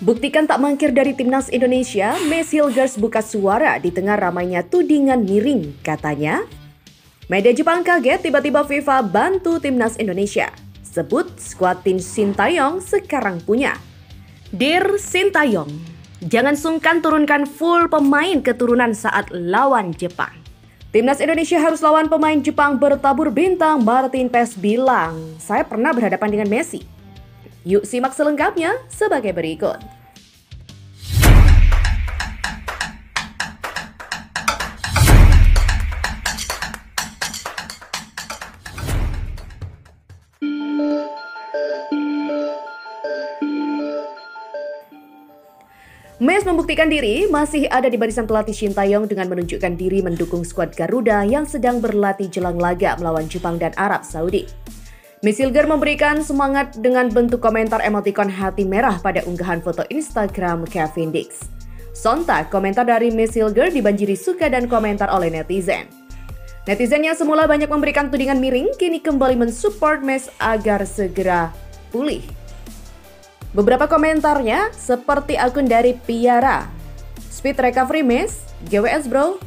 Buktikan tak mangkir dari timnas Indonesia, Miss Hilgers buka suara di tengah ramainya tudingan miring, katanya. Media Jepang kaget tiba-tiba FIFA bantu timnas Indonesia. Sebut skuad tim Sintayong sekarang punya. Dear Sintayong, jangan sungkan turunkan full pemain keturunan saat lawan Jepang. Timnas Indonesia harus lawan pemain Jepang bertabur bintang. Martin Paes bilang, saya pernah berhadapan dengan Messi. Yuk simak selengkapnya sebagai berikut. Mes membuktikan diri masih ada di barisan pelatih Sintayong dengan menunjukkan diri mendukung skuad Garuda yang sedang berlatih jelang laga melawan Jepang dan Arab Saudi. Miss Hilgers memberikan semangat dengan bentuk komentar emotikon hati merah pada unggahan foto Instagram Kevin Dix. Sontak, komentar dari Miss Hilgers dibanjiri suka dan komentar oleh netizen. Netizen yang semula banyak memberikan tudingan miring, kini kembali mensupport Miss agar segera pulih. Beberapa komentarnya seperti akun dari Piara, Speed Recovery Miss, GWS Bro,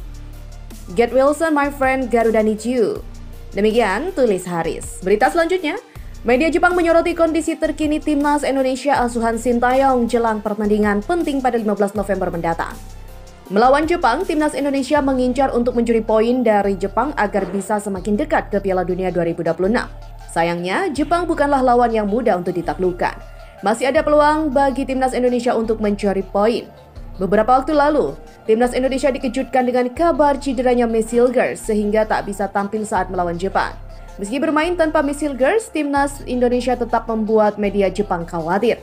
Get Wilson my friend, Garuda need you. Demikian tulis Haris. Berita selanjutnya, media Jepang menyoroti kondisi terkini timnas Indonesia asuhan Sintayong jelang pertandingan penting pada 15 November mendatang. Melawan Jepang, timnas Indonesia mengincar untuk mencuri poin dari Jepang agar bisa semakin dekat ke Piala Dunia 2026. Sayangnya, Jepang bukanlah lawan yang mudah untuk ditaklukkan. Masih ada peluang bagi timnas Indonesia untuk mencuri poin. Beberapa waktu lalu, timnas Indonesia dikejutkan dengan kabar cederanya Miss Hilgers sehingga tak bisa tampil saat melawan Jepang. Meski bermain tanpa Miss Hilgers, timnas Indonesia tetap membuat media Jepang khawatir.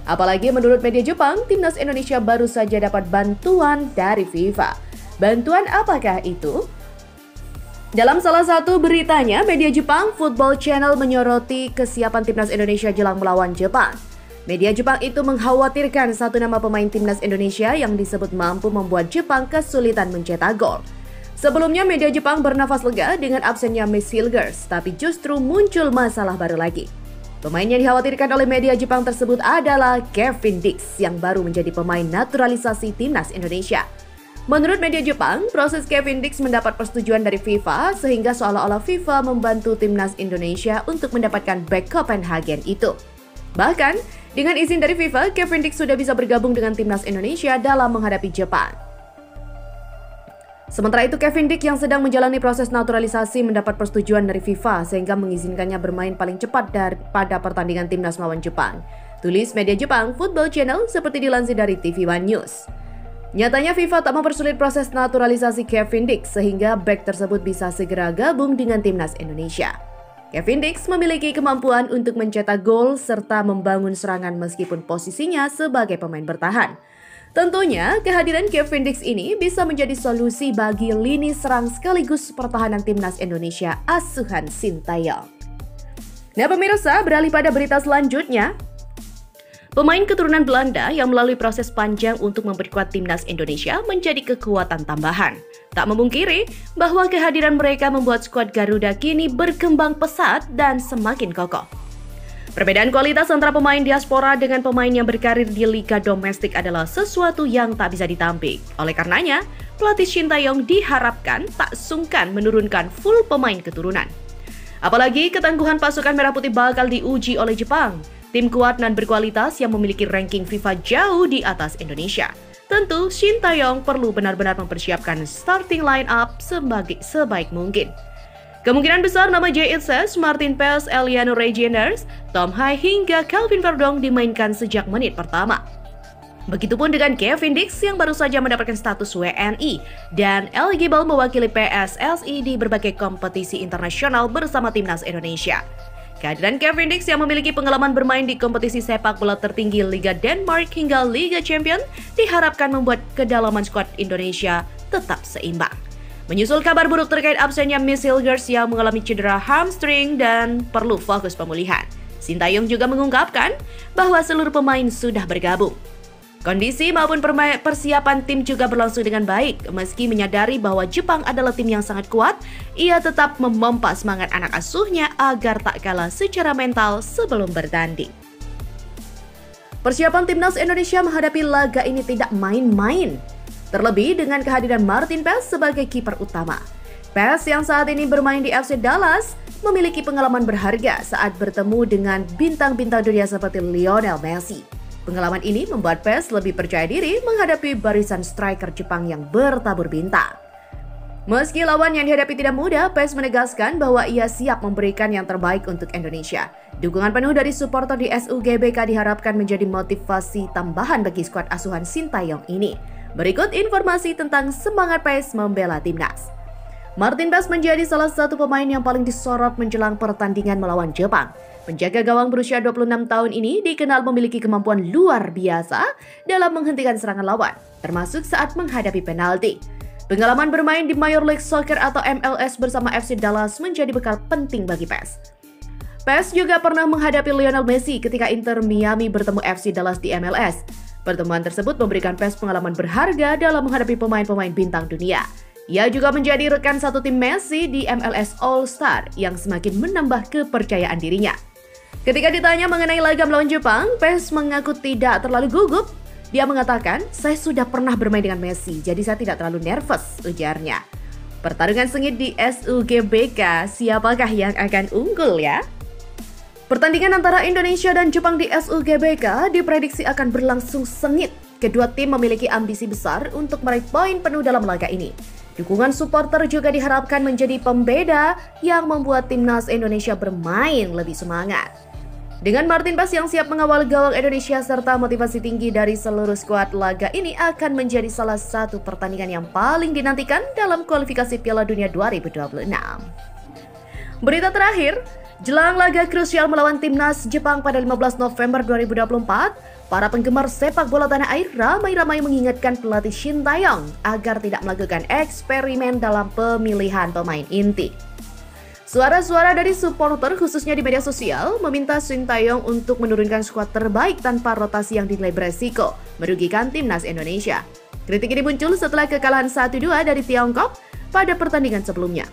Apalagi menurut media Jepang, timnas Indonesia baru saja dapat bantuan dari FIFA. Bantuan apakah itu? Dalam salah satu beritanya, media Jepang Football Channel menyoroti kesiapan timnas Indonesia jelang melawan Jepang. Media Jepang itu mengkhawatirkan satu nama pemain timnas Indonesia yang disebut mampu membuat Jepang kesulitan mencetak gol. Sebelumnya media Jepang bernafas lega dengan absennya Miss Hilgers, tapi justru muncul masalah baru lagi. Pemain yang dikhawatirkan oleh media Jepang tersebut adalah Kevin Dix yang baru menjadi pemain naturalisasi timnas Indonesia. Menurut media Jepang, proses Kevin Dix mendapat persetujuan dari FIFA sehingga seolah-olah FIFA membantu timnas Indonesia untuk mendapatkan back Copenhagen itu. Bahkan, dengan izin dari FIFA, Kevin Dix sudah bisa bergabung dengan timnas Indonesia dalam menghadapi Jepang. Sementara itu, Kevin Dix yang sedang menjalani proses naturalisasi mendapat persetujuan dari FIFA sehingga mengizinkannya bermain paling cepat pada pertandingan timnas melawan Jepang. Tulis media Jepang Football Channel seperti dilansir dari TV One News. Nyatanya FIFA tak mempersulit proses naturalisasi Kevin Dix sehingga bek tersebut bisa segera gabung dengan timnas Indonesia. Kevin Dix memiliki kemampuan untuk mencetak gol serta membangun serangan meskipun posisinya sebagai pemain bertahan. Tentunya, kehadiran Kevin Dix ini bisa menjadi solusi bagi lini serang sekaligus pertahanan timnas Indonesia asuhan Sintayong. Nah pemirsa, beralih pada berita selanjutnya. Pemain keturunan Belanda yang melalui proses panjang untuk memperkuat timnas Indonesia menjadi kekuatan tambahan. Tak memungkiri bahwa kehadiran mereka membuat skuad Garuda kini berkembang pesat dan semakin kokoh. Perbedaan kualitas antara pemain diaspora dengan pemain yang berkarir di liga domestik adalah sesuatu yang tak bisa ditampik. Oleh karenanya, pelatih Sintayong diharapkan tak sungkan menurunkan full pemain keturunan. Apalagi ketangguhan pasukan Merah Putih bakal diuji oleh Jepang. Tim kuat dan berkualitas yang memiliki ranking FIFA jauh di atas Indonesia. Tentu, Sintayong perlu benar-benar mempersiapkan starting line-up sebaik mungkin. Kemungkinan besar nama Jay Itzes, Martin Paes, Eliano Reijenders, Tom Hai hingga Calvin Verdong dimainkan sejak menit pertama. Begitupun dengan Kevin Dix yang baru saja mendapatkan status WNI dan eligible mewakili PSSI di berbagai kompetisi internasional bersama timnas Indonesia. Kehadiran Kevin Dix yang memiliki pengalaman bermain di kompetisi sepak bola tertinggi Liga Denmark hingga Liga Champions diharapkan membuat kedalaman skuad Indonesia tetap seimbang. Menyusul kabar buruk terkait absennya Miss Hilgers yang mengalami cedera hamstring dan perlu fokus pemulihan, Sintayong juga mengungkapkan bahwa seluruh pemain sudah bergabung. Kondisi maupun persiapan tim juga berlangsung dengan baik. Meski menyadari bahwa Jepang adalah tim yang sangat kuat, ia tetap memompa semangat anak asuhnya agar tak kalah secara mental sebelum bertanding. Persiapan timnas Indonesia menghadapi laga ini tidak main-main. Terlebih dengan kehadiran Martin Paes sebagai kiper utama. Paes yang saat ini bermain di FC Dallas memiliki pengalaman berharga saat bertemu dengan bintang-bintang dunia seperti Lionel Messi. Pengalaman ini membuat Paes lebih percaya diri menghadapi barisan striker Jepang yang bertabur bintang. Meski lawan yang dihadapi tidak mudah, Paes menegaskan bahwa ia siap memberikan yang terbaik untuk Indonesia. Dukungan penuh dari supporter di SUGBK diharapkan menjadi motivasi tambahan bagi skuad asuhan Sintayong ini. Berikut informasi tentang semangat Paes membela timnas. Martin Paes menjadi salah satu pemain yang paling disorot menjelang pertandingan melawan Jepang. Penjaga gawang berusia 26 tahun ini dikenal memiliki kemampuan luar biasa dalam menghentikan serangan lawan, termasuk saat menghadapi penalti. Pengalaman bermain di Major League Soccer atau MLS bersama FC Dallas menjadi bekal penting bagi Paes. Paes juga pernah menghadapi Lionel Messi ketika Inter Miami bertemu FC Dallas di MLS. Pertemuan tersebut memberikan Paes pengalaman berharga dalam menghadapi pemain-pemain bintang dunia. Ia juga menjadi rekan satu tim Messi di MLS All-Star yang semakin menambah kepercayaan dirinya. Ketika ditanya mengenai laga melawan Jepang, Paes mengaku tidak terlalu gugup. Dia mengatakan, "Saya sudah pernah bermain dengan Messi, jadi saya tidak terlalu nervous," ujarnya. Pertarungan sengit di SUGBK, siapakah yang akan unggul ya? Pertandingan antara Indonesia dan Jepang di SUGBK diprediksi akan berlangsung sengit. Kedua tim memiliki ambisi besar untuk meraih poin penuh dalam laga ini. Dukungan supporter juga diharapkan menjadi pembeda yang membuat timnas Indonesia bermain lebih semangat. Dengan Martin Paes yang siap mengawal gawang Indonesia serta motivasi tinggi dari seluruh skuad, laga ini akan menjadi salah satu pertandingan yang paling dinantikan dalam kualifikasi Piala Dunia 2026. Berita terakhir, jelang laga krusial melawan timnas Jepang pada 15 November 2024, para penggemar sepak bola tanah air ramai-ramai mengingatkan pelatih Sintayong agar tidak melakukan eksperimen dalam pemilihan pemain inti. Suara-suara dari supporter khususnya di media sosial meminta Sintayong untuk menurunkan skuad terbaik tanpa rotasi yang dinilai beresiko merugikan timnas Indonesia. Kritik ini muncul setelah kekalahan 1-2 dari Tiongkok pada pertandingan sebelumnya,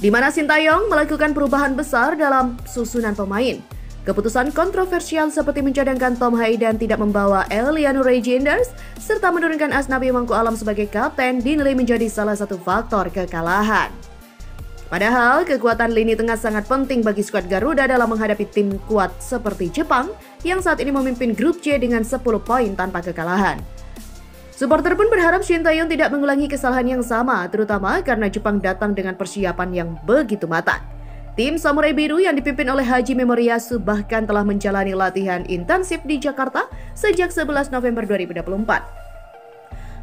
di mana Sintayong melakukan perubahan besar dalam susunan pemain. Keputusan kontroversial seperti mencadangkan Tom Hai dan tidak membawa Eliano Reijenders serta menurunkan Asnawi Mangku Alam sebagai kapten dinilai menjadi salah satu faktor kekalahan. Padahal kekuatan lini tengah sangat penting bagi skuad Garuda dalam menghadapi tim kuat seperti Jepang yang saat ini memimpin grup C dengan 10 poin tanpa kekalahan. Supporter pun berharap Sintayong tidak mengulangi kesalahan yang sama, terutama karena Jepang datang dengan persiapan yang begitu matang. Tim Samurai Biru yang dipimpin oleh Haji Memoriyasu bahkan telah menjalani latihan intensif di Jakarta sejak 11 November 2024.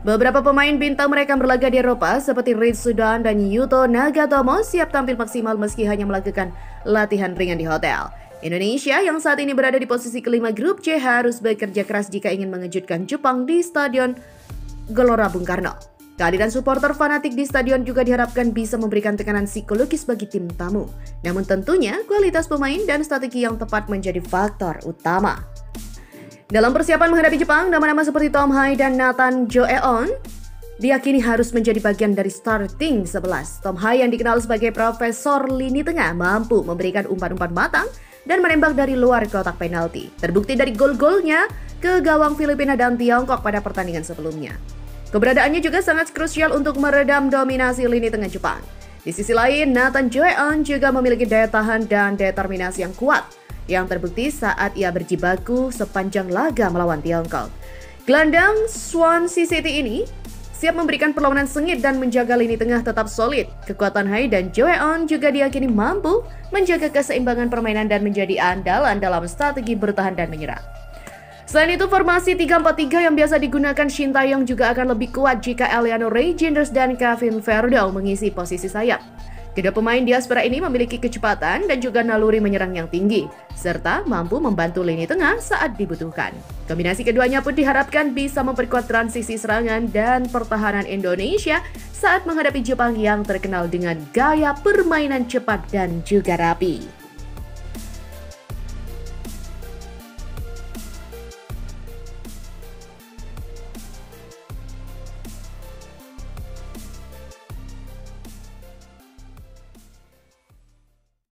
Beberapa pemain bintang mereka berlaga di Eropa seperti Rich Sudan dan Yuto Nagatomo siap tampil maksimal meski hanya melakukan latihan ringan di hotel. Indonesia yang saat ini berada di posisi kelima grup C harus bekerja keras jika ingin mengejutkan Jepang di Stadion Gelora Bung Karno. Kehadiran supporter fanatik di stadion juga diharapkan bisa memberikan tekanan psikologis bagi tim tamu. Namun tentunya kualitas pemain dan strategi yang tepat menjadi faktor utama. Dalam persiapan menghadapi Jepang, nama-nama seperti Tom Hai dan Nathan Joeon diyakini harus menjadi bagian dari starting 11. Tom Hai yang dikenal sebagai profesor lini tengah mampu memberikan umpan-umpan matang dan menembak dari luar kotak penalti. Terbukti dari gol-golnya ke gawang Filipina dan Tiongkok pada pertandingan sebelumnya. Keberadaannya juga sangat krusial untuk meredam dominasi lini tengah Jepang. Di sisi lain, Nathan Joeon juga memiliki daya tahan dan determinasi yang kuat yang terbukti saat ia berjibaku sepanjang laga melawan Tiongkok. Gelandang Swansea City ini siap memberikan perlawanan sengit dan menjaga lini tengah tetap solid. Kekuatan Hai dan Joeon juga diyakini mampu menjaga keseimbangan permainan dan menjadi andalan dalam strategi bertahan dan menyerang. Selain itu, formasi 3-4-3 yang biasa digunakan Sintayong juga akan lebih kuat jika Eliano Reijenders dan Kevin Verdonk mengisi posisi sayap. Kedua pemain diaspora ini memiliki kecepatan dan juga naluri menyerang yang tinggi, serta mampu membantu lini tengah saat dibutuhkan. Kombinasi keduanya pun diharapkan bisa memperkuat transisi serangan dan pertahanan Indonesia saat menghadapi Jepang yang terkenal dengan gaya permainan cepat dan juga rapi.